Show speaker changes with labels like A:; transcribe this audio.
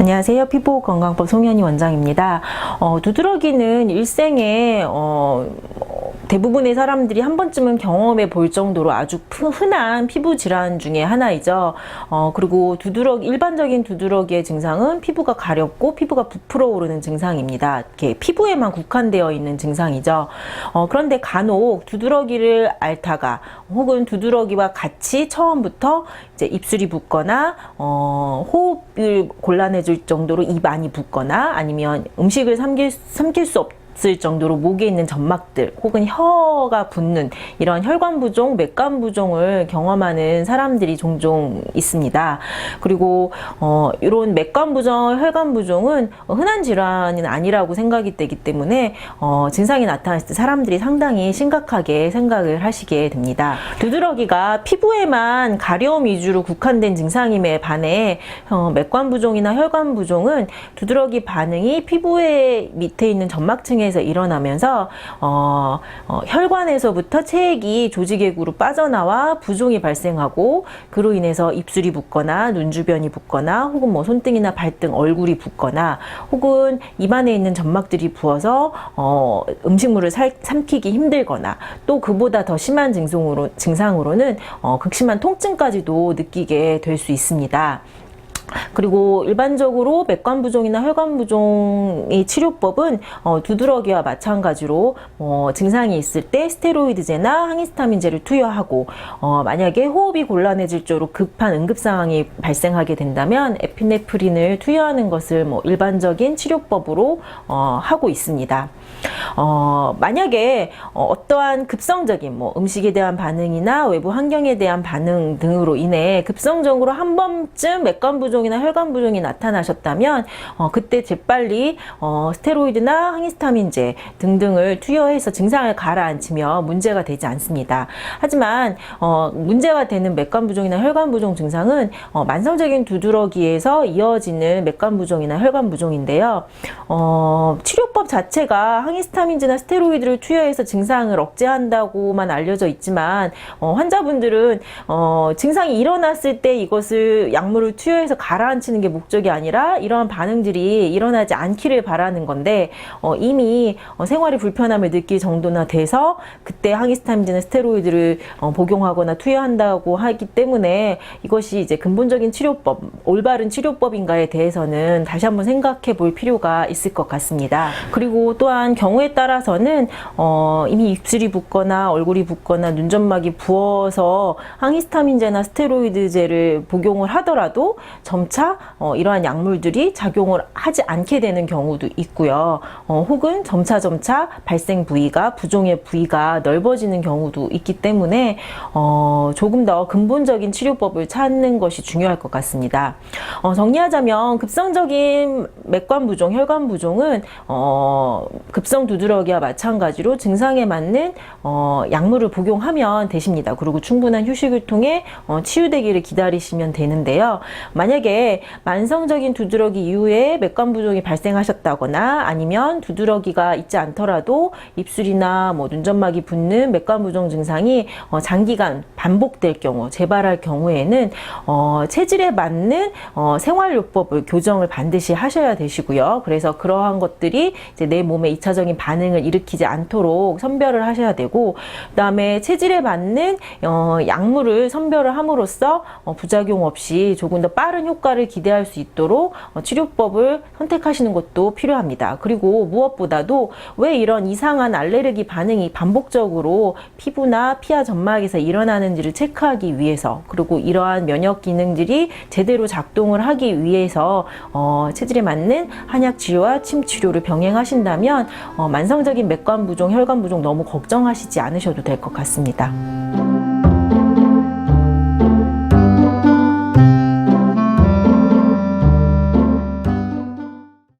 A: 안녕하세요. 피부건강법 송현희 원장입니다. 두드러기는 일생에 대부분의 사람들이 한 번쯤은 경험해 볼 정도로 아주 흔한 피부 질환 중에 하나이죠. 그리고 일반적인 두드러기의 증상은 피부가 가렵고 피부가 부풀어 오르는 증상입니다. 이렇게 피부에만 국한되어 있는 증상이죠. 그런데 간혹 두드러기를 앓다가 혹은 두드러기와 같이 처음부터 이제 입술이 붓거나 호흡을 곤란해질 정도로 입 안이 붓거나 아니면 음식을 삼킬 수 없을 정도로 목에 있는 점막들 혹은 혀가 붓는 이런 혈관부종, 맥관부종을 경험하는 사람들이 종종 있습니다. 그리고 이런 맥관부종, 혈관부종은 흔한 질환은 아니라고 생각이 되기 때문에 증상이 나타났을 때 사람들이 상당히 심각하게 생각을 하시게 됩니다. 두드러기가 피부에만 가려움 위주로 국한된 증상임에 반해 맥관부종이나 혈관부종은 두드러기 반응이 피부의 밑에 있는 점막층에 일어나면서 혈관에서부터 체액이 조직액으로 빠져나와 부종이 발생하고 그로 인해서 입술이 붓거나 눈 주변이 붓거나 혹은 뭐 손등이나 발등, 얼굴이 붓거나 혹은 입안에 있는 점막들이 부어서 음식물을 삼키기 힘들거나 또 그보다 더 심한 증상으로는 극심한 통증까지도 느끼게 될 수 있습니다. 그리고 일반적으로 맥관부종이나 혈관부종의 치료법은 두드러기와 마찬가지로 증상이 있을 때 스테로이드제나 항히스타민제를 투여하고 만약에 호흡이 곤란해질 정도로 급한 응급 상황이 발생하게 된다면 에피네프린을 투여하는 것을 일반적인 치료법으로 하고 있습니다. 만약에 어떠한 급성적인 음식에 대한 반응이나 외부 환경에 대한 반응 등으로 인해 급성적으로 한 번쯤 맥관부종이나 혈관부종이 나타나셨다면 그때 재빨리 스테로이드나 항히스타민제 등등을 투여해서 증상을 가라앉히면 문제가 되지 않습니다. 하지만 문제가 되는 맥관부종이나 혈관부종 증상은 만성적인 두드러기에서 이어지는 맥관부종이나 혈관부종인데요. 치료법 자체가 항히스타민제나 스테로이드를 투여해서 증상을 억제한다고만 알려져 있지만 환자분들은 증상이 일어났을 때 이것을 약물을 투여해서 가라앉히는 게 목적이 아니라 이러한 반응들이 일어나지 않기를 바라는 건데 이미 생활이 불편함을 느낄 정도나 돼서 그때 항히스타민제나 스테로이드를 복용하거나 투여한다고 하기 때문에 이것이 이제 근본적인 치료법, 올바른 치료법인가에 대해서는 다시 한번 생각해 볼 필요가 있을 것 같습니다. 그리고 또한 경우에 따라서는 이미 입술이 붓거나 얼굴이 붓거나 눈점막이 부어서 항히스타민제나 스테로이드제를 복용을 하더라도 점차 이러한 약물들이 작용을 하지 않게 되는 경우도 있고요. 혹은 점차 발생 부위가, 부종의 부위가 넓어지는 경우도 있기 때문에 조금 더 근본적인 치료법을 찾는 것이 중요할 것 같습니다. 정리하자면 급성적인 맥관부종, 혈관부종은 급성 두드러기와 마찬가지로 증상에 맞는 약물을 복용하면 되십니다. 그리고 충분한 휴식을 통해 치유되기를 기다리시면 되는데요. 만약에 만성적인 두드러기 이후에 맥관부종이 발생하셨다거나 아니면 두드러기가 있지 않더라도 입술이나 눈점막이 붓는 맥관부종 증상이 장기간 반복될 경우, 재발할 경우에는 체질에 맞는 생활요법을 교정을 반드시 하셔야 되시고요. 그래서 그러한 것들이 이제 내 몸에 2차적인 반응을 일으키지 않도록 선별을 하셔야 되고, 그 다음에 체질에 맞는 약물을 선별을 함으로써 부작용 없이 조금 더 빠른 효과를 기대할 수 있도록 치료법을 선택하시는 것도 필요합니다. 그리고 무엇보다도 왜 이런 이상한 알레르기 반응이 반복적으로 피부나 피하 점막에서 일어나는지를 체크하기 위해서, 그리고 이러한 면역 기능들이 제대로 작동을 하기 위해서 체질에 맞는 한약 치료와 침 치료를 병행하신다면 만성적인 맥관부종, 혈관부종 너무 걱정하시지 않으셔도 될 것 같습니다.